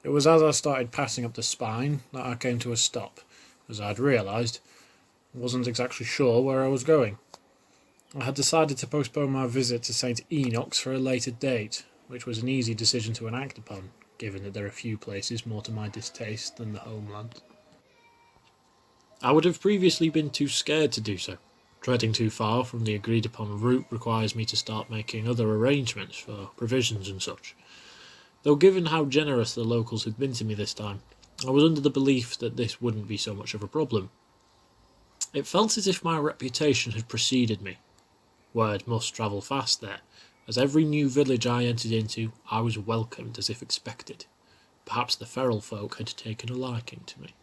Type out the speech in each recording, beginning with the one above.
It was as I started passing up the spine that I came to a stop, as I had realised I wasn't exactly sure where I was going. I had decided to postpone my visit to St. Enoch's for a later date, which was an easy decision to enact upon, given that there are few places more to my distaste than the homeland. I would have previously been too scared to do so. Treading too far from the agreed upon route requires me to start making other arrangements for provisions and such. Though given how generous the locals had been to me this time, I was under the belief that this wouldn't be so much of a problem. It felt as if my reputation had preceded me. Word must travel fast there, as every new village I entered into, I was welcomed as if expected. Perhaps the feral folk had taken a liking to me.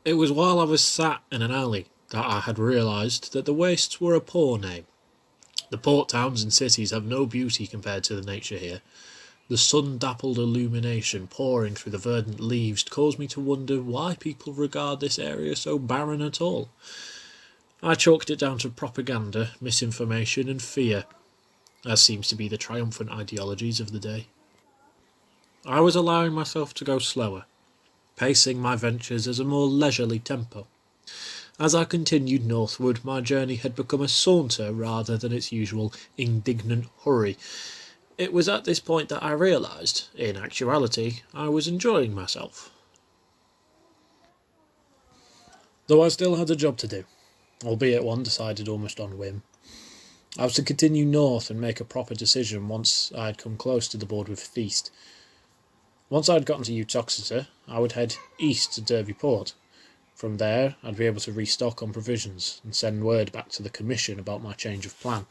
It was while I was sat in an alley that I had realised that the wastes were a poor name. The port towns and cities have no beauty compared to the nature here. The sun-dappled illumination pouring through the verdant leaves caused me to wonder why people regard this area so barren at all. I chalked it down to propaganda, misinformation and fear, as seems to be the triumphant ideologies of the day. I was allowing myself to go slower, pacing my ventures at a more leisurely tempo. As I continued northward, my journey had become a saunter rather than its usual indignant hurry. It was at this point that I realised, in actuality, I was enjoying myself. Though I still had a job to do, albeit one decided almost on whim. I was to continue north and make a proper decision once I had come close to the border with Feast. Once I had gotten to Uttoxeter, I would head east to Derby Port. From there, I'd be able to restock on provisions and send word back to the Commission about my change of plan.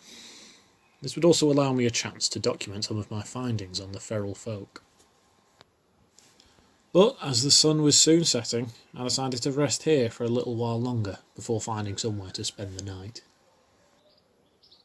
This would also allow me a chance to document some of my findings on the feral folk. But as the sun was soon setting, I decided to rest here for a little while longer before finding somewhere to spend the night.